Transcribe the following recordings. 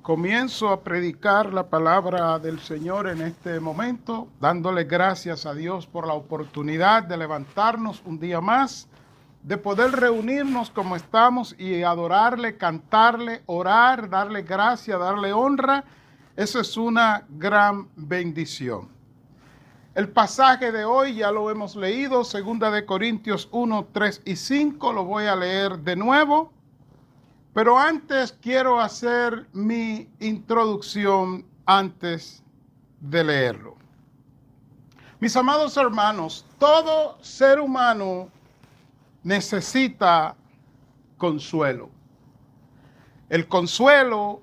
Comienzo a predicar la palabra del Señor en este momento, dándole gracias a Dios por la oportunidad de levantarnos un día más, de poder reunirnos como estamos y adorarle, cantarle, orar, darle gracia, darle honra. Eso es una gran bendición. El pasaje de hoy ya lo hemos leído, 2 Corintios 1, 3 y 5, lo voy a leer de nuevo. Pero antes quiero hacer mi introducción antes de leerlo. Mis amados hermanos, todo ser humano necesita consuelo. El consuelo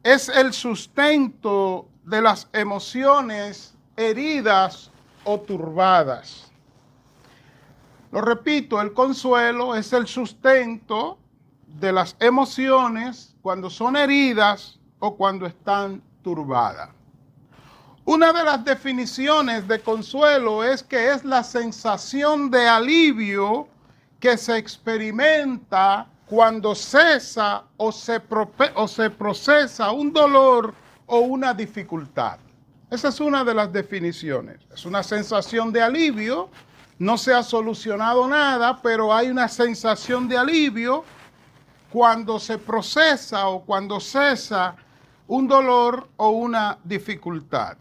es el sustento de las emociones heridas o turbadas. Lo repito, el consuelo es el sustento de las emociones cuando son heridas o cuando están turbadas. Una de las definiciones de consuelo es que es la sensación de alivio que se experimenta cuando cesa o se procesa un dolor o una dificultad. Esa es una de las definiciones. Es una sensación de alivio. No se ha solucionado nada, pero hay una sensación de alivio cuando se procesa o cuando cesa un dolor o una dificultad.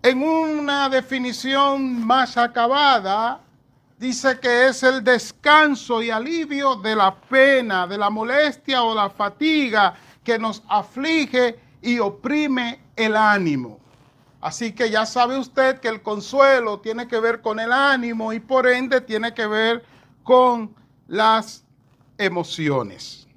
En una definición más acabada, dice que es el descanso y alivio de la pena, de la molestia o la fatiga que nos aflige y oprime el ánimo. Así que ya sabe usted que el consuelo tiene que ver con el ánimo y por ende tiene que ver con las emociones.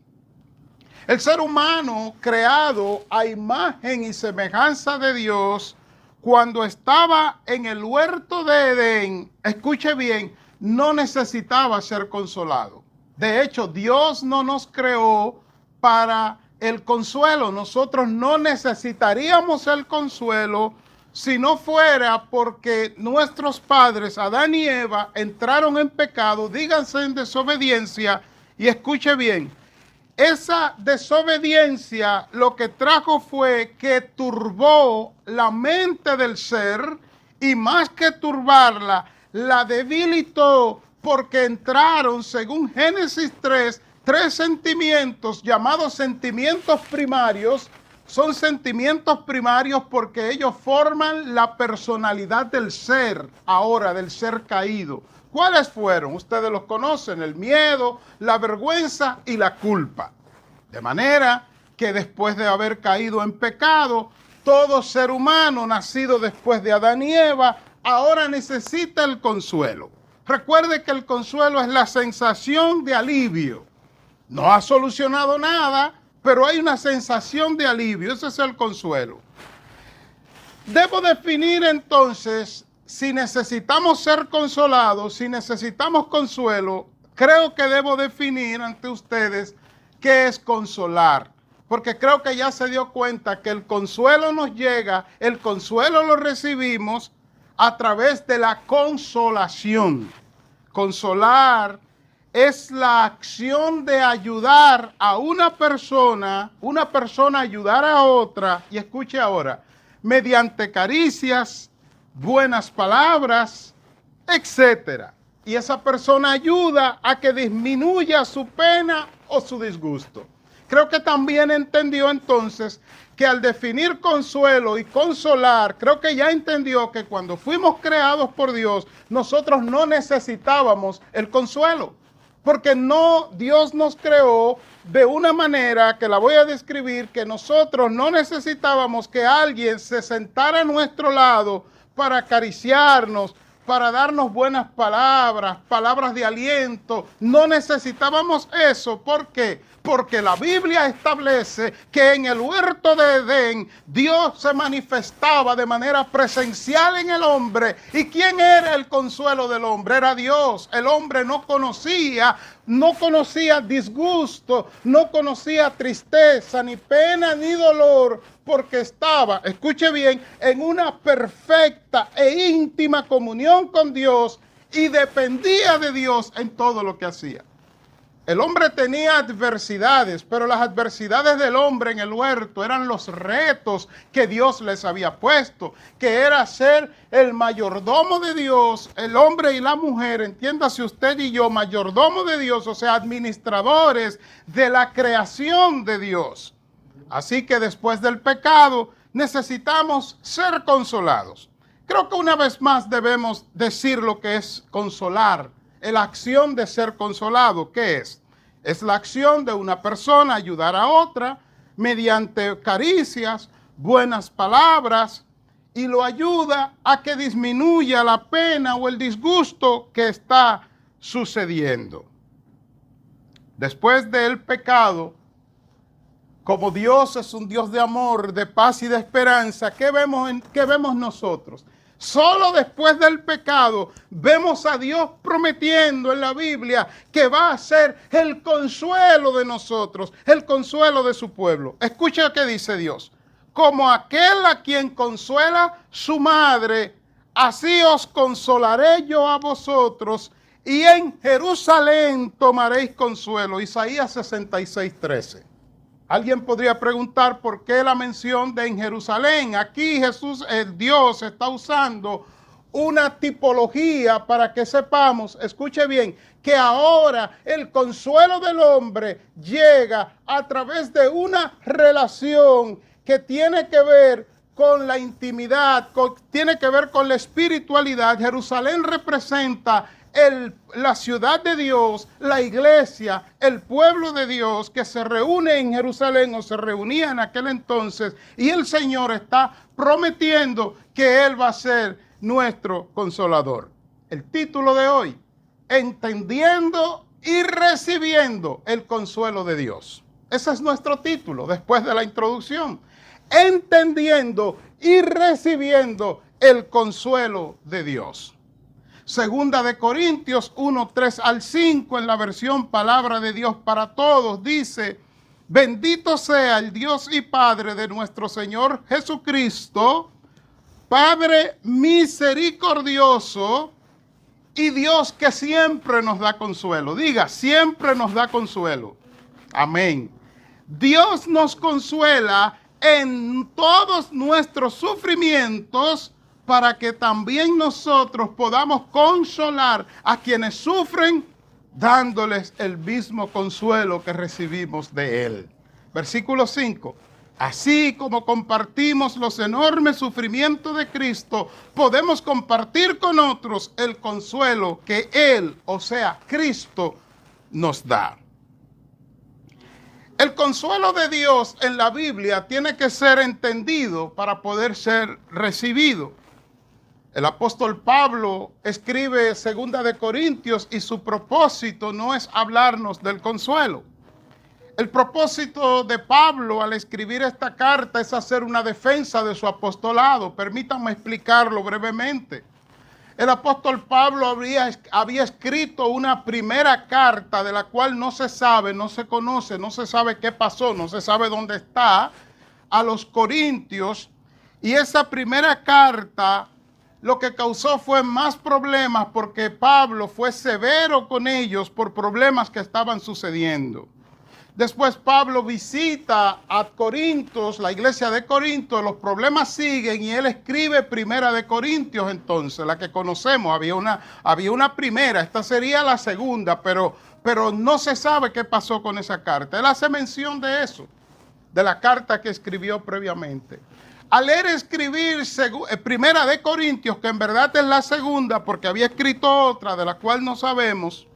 El ser humano, creado a imagen y semejanza de Dios, cuando estaba en el huerto de Edén, escuche bien, no necesitaba ser consolado. De hecho, Dios no nos creó para el consuelo. Nosotros no necesitaríamos el consuelo si no fuera porque nuestros padres, Adán y Eva, entraron en pecado, díganse en desobediencia, y escuche bien, esa desobediencia lo que trajo fue que turbó la mente del ser y más que turbarla, la debilitó porque entraron, según Génesis 3, tres sentimientos llamados sentimientos primarios. Son sentimientos primarios porque ellos forman la personalidad del ser, ahora del ser caído. ¿Cuáles fueron? Ustedes los conocen, el miedo, la vergüenza y la culpa. De manera que después de haber caído en pecado, todo ser humano nacido después de Adán y Eva, ahora necesita el consuelo. Recuerde que el consuelo es la sensación de alivio. No ha solucionado nada, pero hay una sensación de alivio. Ese es el consuelo. Debo definir entonces, si necesitamos ser consolados, si necesitamos consuelo, creo que debo definir ante ustedes qué es consolar. Porque creo que ya se dio cuenta que el consuelo nos llega, el consuelo lo recibimos a través de la consolación. Consolar es la acción de ayudar a una persona ayudar a otra, y escuche ahora, mediante caricias, buenas palabras, etcétera. Y esa persona ayuda a que disminuya su pena o su disgusto. Creo que también entendió entonces que al definir consuelo y consolar, creo que ya entendió que cuando fuimos creados por Dios, nosotros no necesitábamos el consuelo. Porque Dios nos creó de una manera que la voy a describir, que nosotros no necesitábamos que alguien se sentara a nuestro lado para acariciarnos, para darnos buenas palabras, palabras de aliento. No necesitábamos eso. ¿Por qué? Porque la Biblia establece que en el huerto de Edén Dios se manifestaba de manera presencial en el hombre. ¿Y quién era el consuelo del hombre? Era Dios. El hombre no conocía disgusto, no conocía tristeza, ni pena, ni dolor, porque estaba, escuche bien, en una perfecta e íntima comunión con Dios y dependía de Dios en todo lo que hacía. El hombre tenía adversidades, pero las adversidades del hombre en el huerto eran los retos que Dios les había puesto, que era ser el mayordomo de Dios, el hombre y la mujer, entiéndase usted y yo, mayordomo de Dios, o sea, administradores de la creación de Dios. Así que después del pecado necesitamos ser consolados. Creo que una vez más debemos decir lo que es consolar. La acción de ser consolado, ¿qué es? Es la acción de una persona ayudar a otra mediante caricias, buenas palabras, y lo ayuda a que disminuya la pena o el disgusto que está sucediendo. Después del pecado, como Dios es un Dios de amor, de paz y de esperanza, ¿qué vemos nosotros? Solo después del pecado vemos a Dios prometiendo en la Biblia que va a ser el consuelo de nosotros, el consuelo de su pueblo. Escucha lo que dice Dios. Como aquel a quien consuela su madre, así os consolaré yo a vosotros, y en Jerusalén tomaréis consuelo. Isaías 66:13. Alguien podría preguntar por qué la mención de en Jerusalén. Aquí Jesús, el Dios, está usando una tipología para que sepamos, escuche bien, que ahora el consuelo del hombre llega a través de una relación que tiene que ver con la intimidad, tiene que ver con la espiritualidad. Jerusalén representa la ciudad de Dios, la iglesia, el pueblo de Dios que se reúne en Jerusalén o se reunía en aquel entonces, y el Señor está prometiendo que Él va a ser nuestro consolador. El título de hoy, entendiendo y recibiendo el consuelo de Dios. Ese es nuestro título después de la introducción. Entendiendo y recibiendo el consuelo de Dios. Segunda de Corintios 1, 3 al 5 en la versión Palabra de Dios para Todos dice: bendito sea el Dios y Padre de nuestro Señor Jesucristo, Padre misericordioso y Dios que siempre nos da consuelo. Diga, siempre nos da consuelo. Amén. Dios nos consuela en todos nuestros sufrimientos, para que también nosotros podamos consolar a quienes sufren, dándoles el mismo consuelo que recibimos de Él. Versículo 5. Así como compartimos los enormes sufrimientos de Cristo, podemos compartir con otros el consuelo que Él, o sea, Cristo, nos da. El consuelo de Dios en la Biblia tiene que ser entendido para poder ser recibido. El apóstol Pablo escribe 2 de Corintios y su propósito no es hablarnos del consuelo. El propósito de Pablo al escribir esta carta es hacer una defensa de su apostolado. Permítanme explicarlo brevemente. El apóstol Pablo había escrito una primera carta de la cual no se sabe, no se conoce, no se sabe qué pasó, no se sabe dónde está, a los Corintios. Y esa primera carta lo que causó fue más problemas porque Pablo fue severo con ellos por problemas que estaban sucediendo. Después Pablo visita a Corintios, la iglesia de Corinto, los problemas siguen y él escribe Primera de Corintios entonces, la que conocemos. Había una primera, esta sería la segunda, pero no se sabe qué pasó con esa carta. Él hace mención de eso, de la carta que escribió previamente. Al leer escribir Primera de Corintios, que en verdad es la segunda, porque había escrito otra de la cual no sabemos,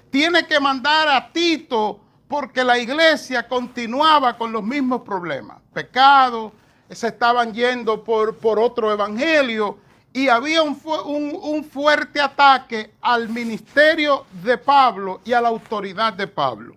tiene que mandar a Tito porque la iglesia continuaba con los mismos problemas. Pecado, se estaban yendo por otro evangelio y había un fuerte ataque al ministerio de Pablo y a la autoridad de Pablo.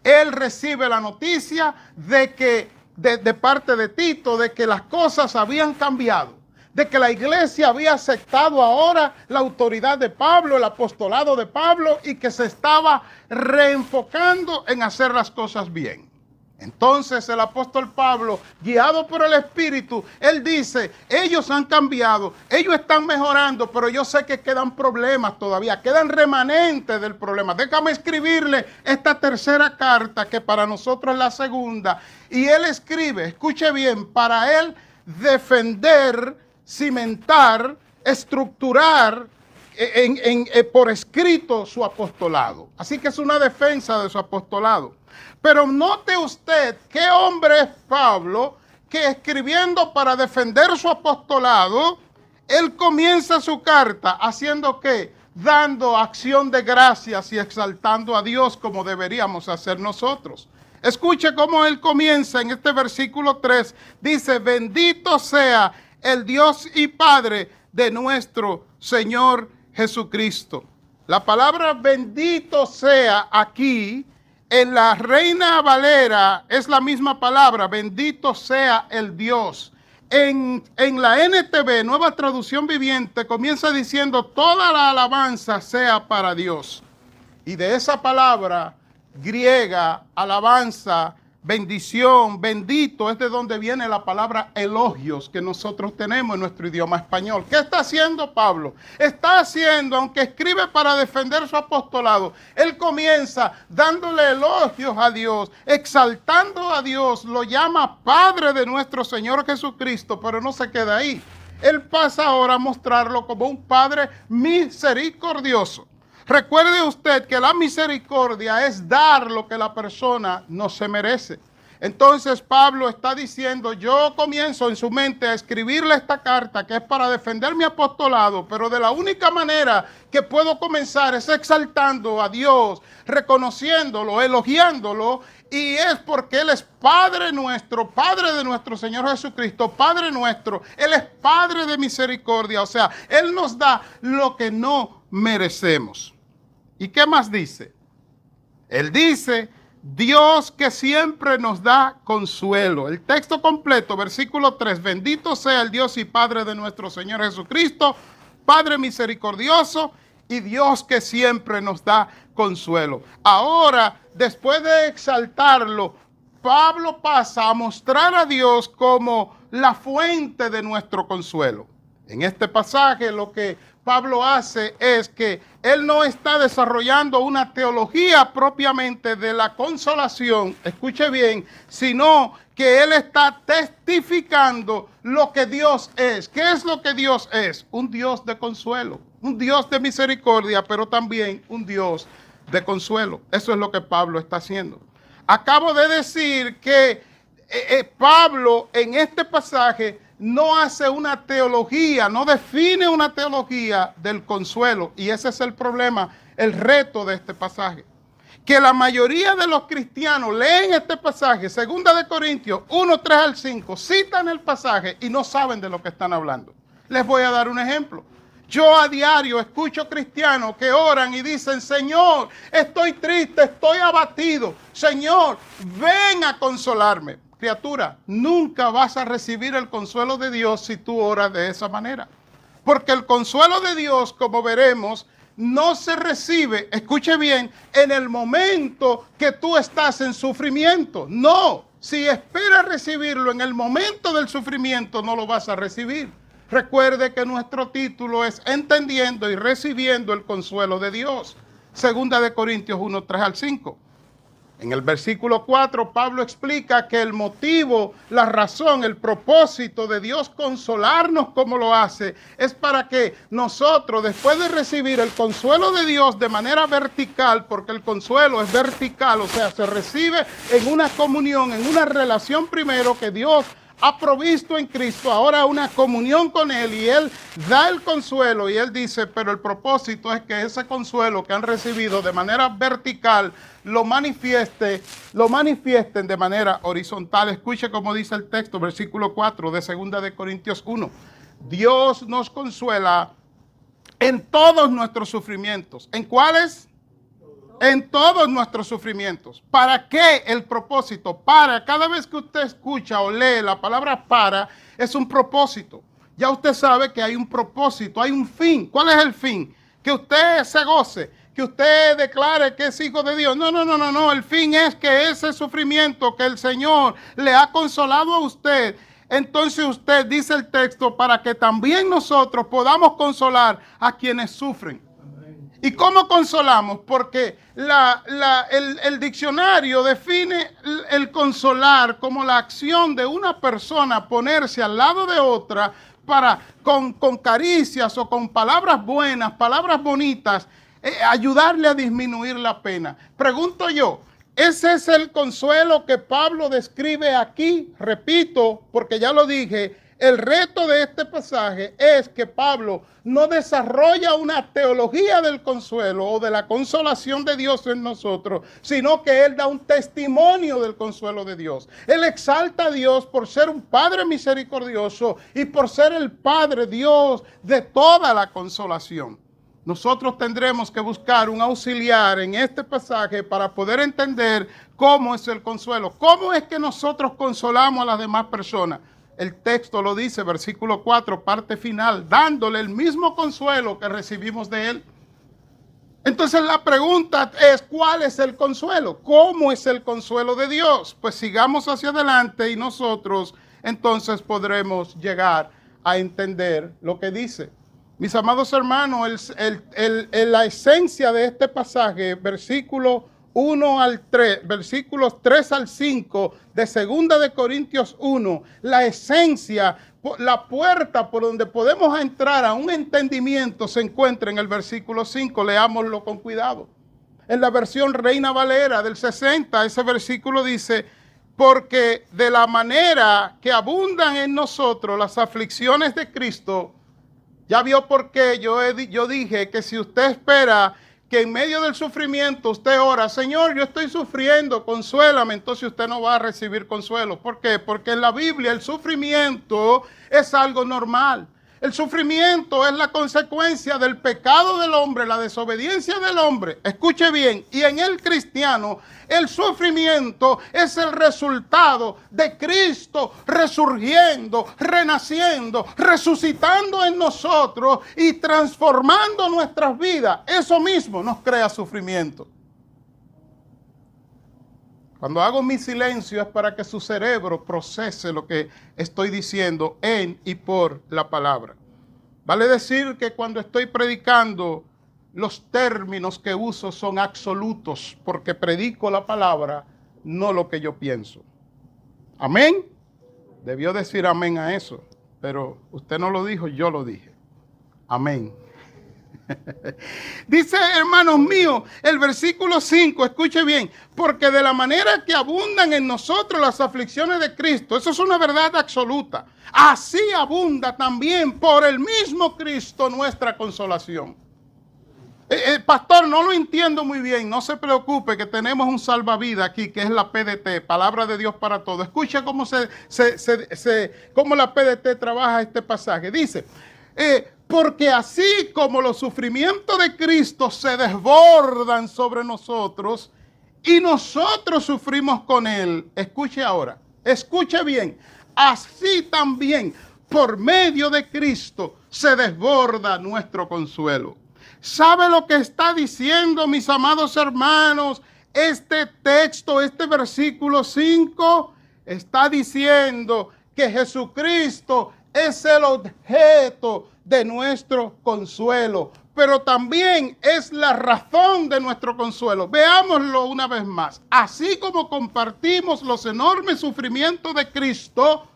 Él recibe la noticia de que de parte de Tito, de que las cosas habían cambiado, de que la iglesia había aceptado ahora la autoridad de Pablo, el apostolado de Pablo, y que se estaba reenfocando en hacer las cosas bien. Entonces el apóstol Pablo, guiado por el Espíritu, él dice, ellos han cambiado, ellos están mejorando, pero yo sé que quedan problemas todavía, quedan remanentes del problema. Déjame escribirle esta tercera carta, que para nosotros es la segunda. Y él escribe, escuche bien, para él defender, cimentar, estructurar por escrito su apostolado. Así que es una defensa de su apostolado. Pero note usted qué hombre es Pablo, que escribiendo para defender su apostolado, él comienza su carta haciendo ¿qué? Dando acción de gracias y exaltando a Dios como deberíamos hacer nosotros. Escuche cómo él comienza en este versículo 3. Dice, bendito sea el Dios y Padre de nuestro Señor Jesucristo. La palabra bendito sea aquí en la Reina Valera es la misma palabra, bendito sea el Dios. En la NTV, Nueva Traducción Viviente, comienza diciendo toda la alabanza sea para Dios. Y de esa palabra griega, alabanza, bendición, bendito, es de donde viene la palabra elogios que nosotros tenemos en nuestro idioma español. ¿Qué está haciendo Pablo? Está haciendo, aunque escribe para defender su apostolado, él comienza dándole elogios a Dios, exaltando a Dios, lo llama Padre de nuestro Señor Jesucristo, pero no se queda ahí. Él pasa ahora a mostrarlo como un Padre misericordioso. Recuerde usted que la misericordia es dar lo que la persona no se merece. Entonces Pablo está diciendo, yo comienzo en su mente a escribirle esta carta que es para defender mi apostolado, pero de la única manera que puedo comenzar es exaltando a Dios, reconociéndolo, elogiándolo, y es porque Él es Padre nuestro, Padre de nuestro Señor Jesucristo, Padre nuestro. Él es Padre de misericordia, o sea, Él nos da lo que no merecemos. ¿Y qué más dice? Él dice, Dios que siempre nos da consuelo. El texto completo, versículo 3, bendito sea el Dios y Padre de nuestro Señor Jesucristo, Padre misericordioso y Dios que siempre nos da consuelo. Ahora, después de exaltarlo, Pablo pasa a mostrar a Dios como la fuente de nuestro consuelo. En este pasaje lo que Pablo hace es que él no está desarrollando una teología propiamente de la consolación, escuche bien, sino que él está testificando lo que Dios es. ¿Qué es lo que Dios es? Un Dios de consuelo, un Dios de misericordia, pero también un Dios de consuelo. Eso es lo que Pablo está haciendo. Acabo de decir que Pablo en este pasaje no hace una teología, no define una teología del consuelo. Y ese es el problema, el reto de este pasaje. Que la mayoría de los cristianos leen este pasaje, 2 Corintios 1, 3 al 5, citan el pasaje y no saben de lo que están hablando. Les voy a dar un ejemplo. Yo a diario escucho cristianos que oran y dicen, Señor, estoy triste, estoy abatido. Señor, ven a consolarme. Criatura, nunca vas a recibir el consuelo de Dios si tú oras de esa manera. Porque el consuelo de Dios, como veremos, no se recibe, escuche bien, en el momento que tú estás en sufrimiento. No, si esperas recibirlo en el momento del sufrimiento, no lo vas a recibir. Recuerde que nuestro título es Entendiendo y Recibiendo el Consuelo de Dios. 2 Corintios 1, 3 al 5. En el versículo 4, Pablo explica que el motivo, la razón, el propósito de Dios consolarnos como lo hace, es para que nosotros, después de recibir el consuelo de Dios de manera vertical, porque el consuelo es vertical, o sea, se recibe en una comunión, en una relación primero que Dios ha provisto en Cristo, ahora una comunión con Él, y Él da el consuelo, y Él dice, pero el propósito es que ese consuelo que han recibido de manera vertical, lo manifiesten de manera horizontal. Escuche cómo dice el texto, versículo 4 de 2 Corintios 1. Dios nos consuela en todos nuestros sufrimientos. ¿En cuáles? En todos nuestros sufrimientos. ¿Para qué el propósito? Para, cada vez que usted escucha o lee la palabra para, es un propósito. Ya usted sabe que hay un propósito, hay un fin. ¿Cuál es el fin? Que usted se goce, que usted declare que es hijo de Dios. No. El fin es que ese sufrimiento que el Señor le ha consolado a usted, entonces usted, dice el texto, para que también nosotros podamos consolar a quienes sufren. ¿Y cómo consolamos? Porque el diccionario define el consolar como la acción de una persona ponerse al lado de otra para con caricias o con palabras buenas, palabras bonitas, ayudarle a disminuir la pena. Pregunto yo, ¿ese es el consuelo que Pablo describe aquí? Repito, porque ya lo dije, el reto de este pasaje es que Pablo no desarrolla una teología del consuelo o de la consolación de Dios en nosotros, sino que él da un testimonio del consuelo de Dios. Él exalta a Dios por ser un Padre misericordioso y por ser el Padre Dios de toda la consolación. Nosotros tendremos que buscar un auxiliar en este pasaje para poder entender cómo es el consuelo. ¿Cómo es que nosotros consolamos a las demás personas? El texto lo dice, versículo 4, parte final, dándole el mismo consuelo que recibimos de Él. Entonces la pregunta es, ¿cuál es el consuelo? ¿Cómo es el consuelo de Dios? Pues sigamos hacia adelante y nosotros entonces podremos llegar a entender lo que dice. Mis amados hermanos, la esencia de este pasaje, versículos 3 al 5 de 2 de Corintios 1, la esencia, la puerta por donde podemos entrar a un entendimiento se encuentra en el versículo 5. Leámoslo con cuidado. En la versión Reina Valera del 60, ese versículo dice: porque de la manera que abundan en nosotros las aflicciones de Cristo. Ya vio por qué yo dije que si usted espera que en medio del sufrimiento usted ora, Señor, yo estoy sufriendo, consuélame, entonces usted no va a recibir consuelo. ¿Por qué? Porque en la Biblia el sufrimiento es algo normal. El sufrimiento es la consecuencia del pecado del hombre, la desobediencia del hombre. Escuche bien, y en el cristiano, el sufrimiento es el resultado de Cristo resurgiendo, renaciendo, resucitando en nosotros y transformando nuestras vidas. Eso mismo nos crea sufrimiento. Cuando hago mi silencio es para que su cerebro procese lo que estoy diciendo en y por la palabra. Vale decir que cuando estoy predicando, los términos que uso son absolutos, porque predico la palabra, no lo que yo pienso. ¿Amén? Debió decir amén a eso, pero usted no lo dijo, yo lo dije. Amén. Dice, hermanos míos, el versículo 5, escuche bien, porque de la manera que abundan en nosotros las aflicciones de Cristo, eso es una verdad absoluta, así abunda también por el mismo Cristo nuestra consolación. Pastor, no lo entiendo muy bien, no se preocupe que tenemos un salvavidas aquí que es la PDT, Palabra de Dios para Todos. Escucha cómo cómo la PDT trabaja este pasaje. Dice, porque así como los sufrimientos de Cristo se desbordan sobre nosotros y nosotros sufrimos con Él, escuche ahora, escuche bien, así también por medio de Cristo se desborda nuestro consuelo. ¿Sabe lo que está diciendo, mis amados hermanos? Este texto, este versículo 5, está diciendo que Jesucristo es el objeto de nuestro consuelo, pero también es la razón de nuestro consuelo. Veámoslo una vez más. Así como compartimos los enormes sufrimientos de Cristo,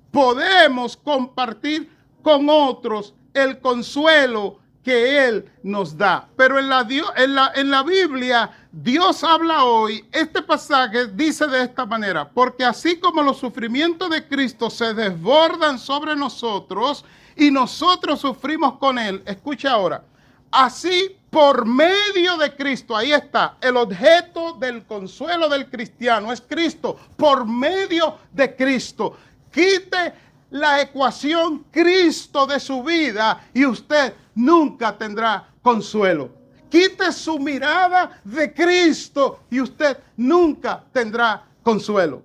podemos compartir con otros el consuelo que Él nos da. Pero en la Biblia, Dios habla hoy, este pasaje dice de esta manera, porque así como los sufrimientos de Cristo se desbordan sobre nosotros y nosotros sufrimos con Él, escucha ahora, así por medio de Cristo, ahí está, el objeto del consuelo del cristiano es Cristo, por medio de Cristo. Quite la ecuación Cristo de su vida y usted nunca tendrá consuelo. Quite su mirada de Cristo y usted nunca tendrá consuelo.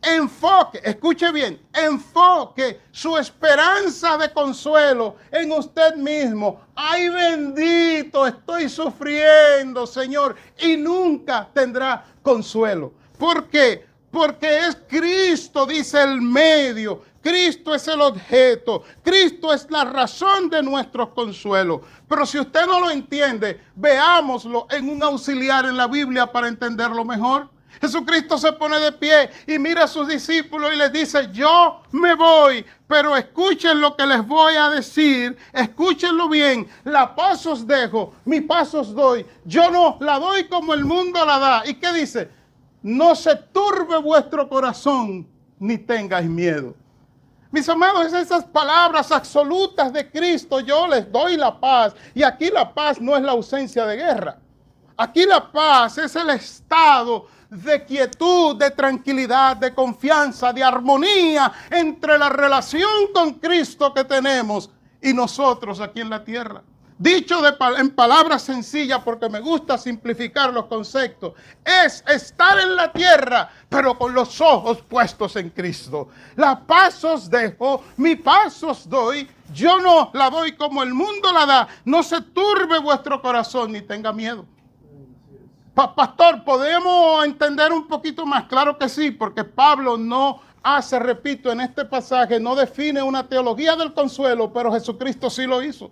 enfoque, escuche bien, enfoque su esperanza de consuelo en usted mismo. Ay, bendito, estoy sufriendo, Señor, y nunca tendrá consuelo. ¿Por qué? Porque es Cristo, dice, el medio. Cristo es el objeto. Cristo es la razón de nuestro consuelo. Pero si usted no lo entiende, veámoslo en un auxiliar en la Biblia para entenderlo mejor. Jesucristo se pone de pie y mira a sus discípulos y les dice, yo me voy, pero escuchen lo que les voy a decir, escúchenlo bien, la paz os dejo, mi paz os doy, yo no la doy como el mundo la da. ¿Y qué dice? No se turbe vuestro corazón, ni tengáis miedo. Mis amados, esas palabras absolutas de Cristo, yo les doy la paz. Y aquí la paz no es la ausencia de guerra. Aquí la paz es el estado de quietud, de tranquilidad, de confianza, de armonía entre la relación con Cristo que tenemos y nosotros aquí en la tierra. Dicho en palabras sencillas, porque me gusta simplificar los conceptos, es estar en la tierra, pero con los ojos puestos en Cristo. La paz os dejo, mi paz os doy, yo no la doy como el mundo la da. No se turbe vuestro corazón ni tenga miedo. Pastor, ¿podemos entender un poquito más? Claro que sí, porque Pablo no hace, repito, en este pasaje, no define una teología del consuelo, pero Jesucristo sí lo hizo.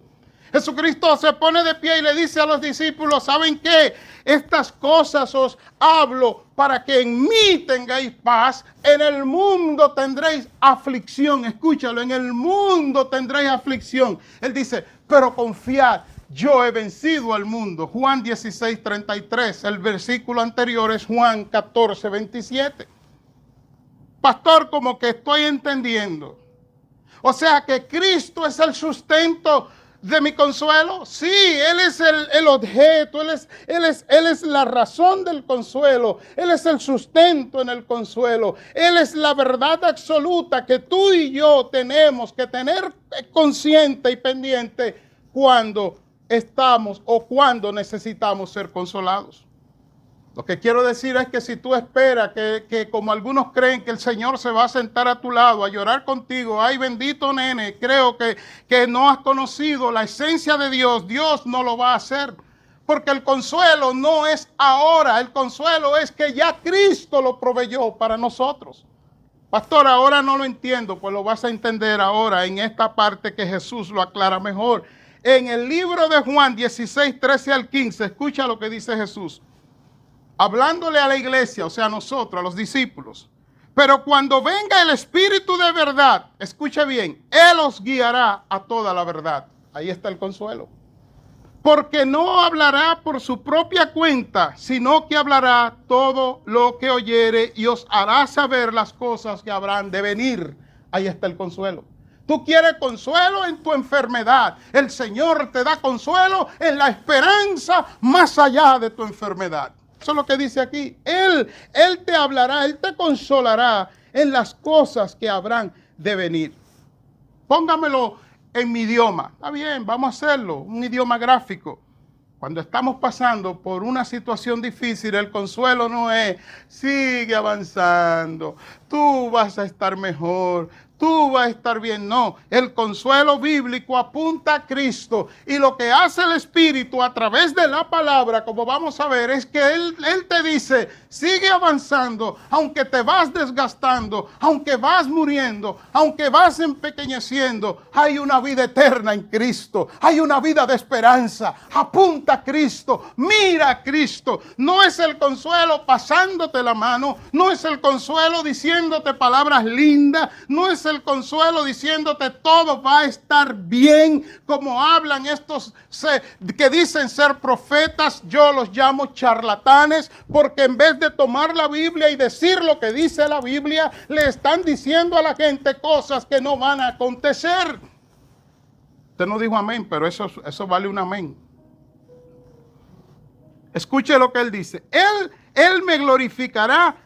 Jesucristo se pone de pie y le dice a los discípulos, ¿saben qué? Estas cosas os hablo para que en mí tengáis paz. En el mundo tendréis aflicción. Escúchalo, en el mundo tendréis aflicción. Él dice, pero confiad, yo he vencido al mundo. Juan 16:33. El versículo anterior es Juan 14:27. Pastor, como que estoy entendiendo. O sea que Cristo es el sustento de mi consuelo. Sí, Él es el objeto, Él es la razón del consuelo, Él es el sustento en el consuelo, Él es la verdad absoluta que tú y yo tenemos que tener consciente y pendiente cuando estamos o cuando necesitamos ser consolados. Lo que quiero decir es que si tú esperas que como algunos creen que el Señor se va a sentar a tu lado a llorar contigo, ay bendito nene, creo que no has conocido la esencia de Dios, Dios no lo va a hacer. Porque el consuelo no es ahora, el consuelo es que ya Cristo lo proveyó para nosotros. Pastor, ahora no lo entiendo, pues lo vas a entender ahora en esta parte que Jesús lo aclara mejor. En el libro de Juan 16:13-15, escucha lo que dice Jesús. Hablándole a la iglesia, o sea, a nosotros, a los discípulos. Pero cuando venga el Espíritu de verdad, escuche bien, Él os guiará a toda la verdad. Ahí está el consuelo. Porque no hablará por su propia cuenta, sino que hablará todo lo que oyere y os hará saber las cosas que habrán de venir. Ahí está el consuelo. Tú quieres consuelo en tu enfermedad. El Señor te da consuelo en la esperanza más allá de tu enfermedad. Eso es lo que dice aquí. Él te hablará, Él te consolará en las cosas que habrán de venir. Póngamelo en mi idioma. Está bien, vamos a hacerlo. Un idioma gráfico. Cuando estamos pasando por una situación difícil, el consuelo no es, sigue avanzando, tú vas a estar mejor, tú vas a estar bien. No, el consuelo bíblico apunta a Cristo. Y lo que hace el Espíritu a través de la palabra, como vamos a ver, es que Él te dice, sigue avanzando, aunque te vas desgastando, aunque vas muriendo, aunque vas empequeñeciendo, hay una vida eterna en Cristo, hay una vida de esperanza. Apunta a Cristo, mira a Cristo. No es el consuelo pasándote la mano, no es el consuelo diciéndote palabras lindas, no es el consuelo diciéndote todo va a estar bien, como hablan estos que dicen ser profetas. Yo los llamo charlatanes, porque en vez de tomar la Biblia y decir lo que dice la Biblia, le están diciendo a la gente cosas que no van a acontecer. Usted no dijo amén, pero eso vale un amén. Escuche lo que Él dice. Él me glorificará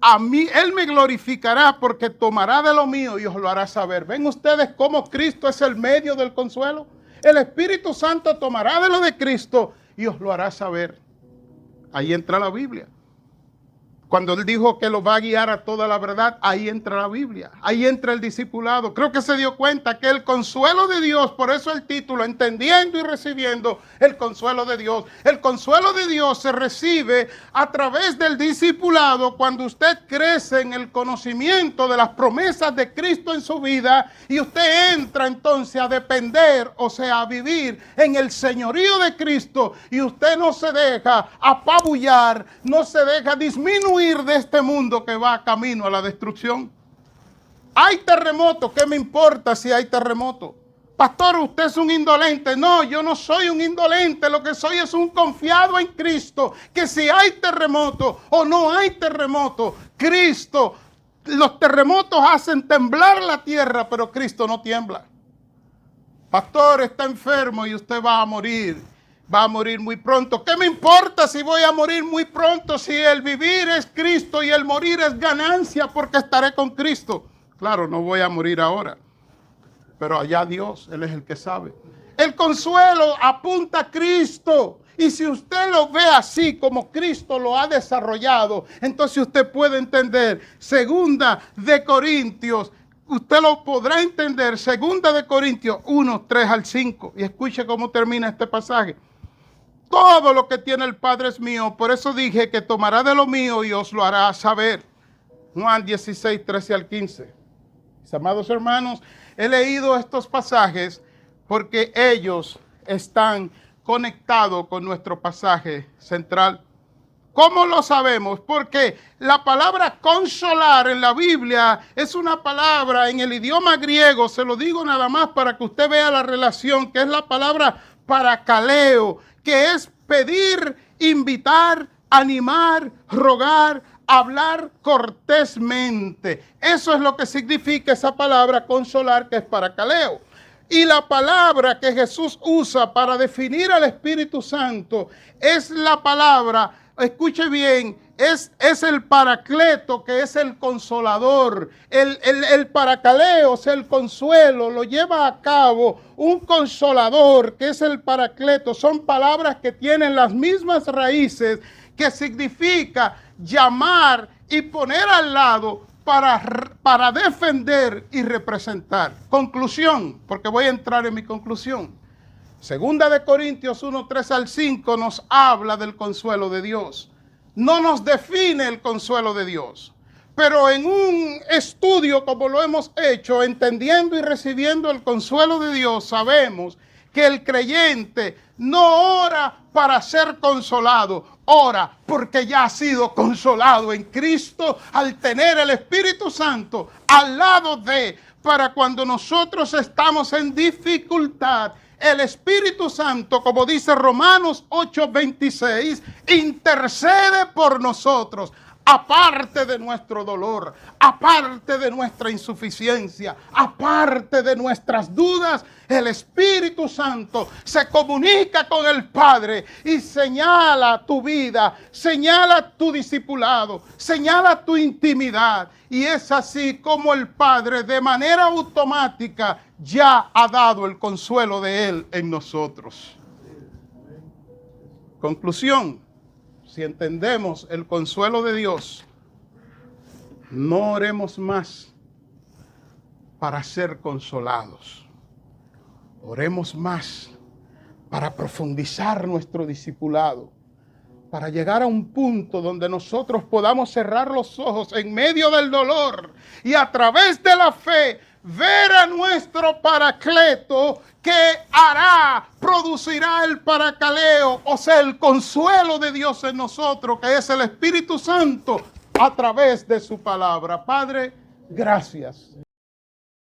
a mí, Él me glorificará porque tomará de lo mío y os lo hará saber. ¿Ven ustedes cómo Cristo es el medio del consuelo? El Espíritu Santo tomará de lo de Cristo y os lo hará saber. Ahí entra la Biblia. Cuando él dijo que lo va a guiar a toda la verdad, ahí entra la Biblia, ahí entra el discipulado. Creo que se dio cuenta que el consuelo de Dios, por eso el título, entendiendo y recibiendo el consuelo de Dios. El consuelo de Dios se recibe a través del discipulado cuando usted crece en el conocimiento de las promesas de Cristo en su vida y usted entra entonces a depender, o sea, a vivir en el señorío de Cristo y usted no se deja apabullar, no se deja disminuir de este mundo que va camino a la destrucción. Hay terremoto, ¿qué me importa si hay terremoto? Pastor, usted es un indolente. No, yo no soy un indolente, lo que soy es un confiado en Cristo, que si hay terremoto o no hay terremoto, Cristo, los terremotos hacen temblar la tierra, pero Cristo no tiembla. Pastor, está enfermo y usted va a morir muy pronto. ¿Qué me importa si voy a morir muy pronto si el vivir es Cristo y el morir es ganancia porque estaré con Cristo? Claro, no voy a morir ahora, pero allá Dios, Él es el que sabe. El consuelo apunta a Cristo. Y si usted lo ve así como Cristo lo ha desarrollado, entonces usted puede entender. Segunda de Corintios, usted lo podrá entender. Segunda de Corintios 1, 3 al 5. Y escuche cómo termina este pasaje. Todo lo que tiene el Padre es mío, por eso dije que tomará de lo mío y os lo hará saber. Juan 16, 13 al 15. Mis amados hermanos, he leído estos pasajes porque ellos están conectados con nuestro pasaje central. ¿Cómo lo sabemos? Porque la palabra consolar en la Biblia es una palabra en el idioma griego, se lo digo nada más para que usted vea la relación, que es la palabra parakaleo, que es pedir, invitar, animar, rogar, hablar cortésmente. Eso es lo que significa esa palabra consolar, que es parakaleo. Y la palabra que Jesús usa para definir al Espíritu Santo es la palabra, escuche bien, es el paracleto, que es el consolador. El parakaleo, o sea, el consuelo, lo lleva a cabo un consolador, que es el paracleto. Son palabras que tienen las mismas raíces, que significa llamar y poner al lado para defender y representar. Conclusión, porque voy a entrar en mi conclusión. Segunda de Corintios 1, 3 al 5 nos habla del consuelo de Dios. No nos define el consuelo de Dios, pero en un estudio como lo hemos hecho, entendiendo y recibiendo el consuelo de Dios, sabemos que el creyente no ora para ser consolado, ora porque ya ha sido consolado en Cristo al tener el Espíritu Santo al lado de, para cuando nosotros estamos en dificultad. El Espíritu Santo, como dice Romanos 8:26, intercede por nosotros, aparte de nuestro dolor, aparte de nuestra insuficiencia, aparte de nuestras dudas. El Espíritu Santo se comunica con el Padre y señala tu vida, señala tu discipulado, señala tu intimidad. Y es así como el Padre de manera automática ya ha dado el consuelo de Él en nosotros. Conclusión, si entendemos el consuelo de Dios, no oremos más para ser consolados. Oremos más para profundizar nuestro discipulado, para llegar a un punto donde nosotros podamos cerrar los ojos en medio del dolor y a través de la fe ver a nuestro paracleto que producirá el parakaleo, o sea, el consuelo de Dios en nosotros, que es el Espíritu Santo a través de su palabra. Padre, gracias.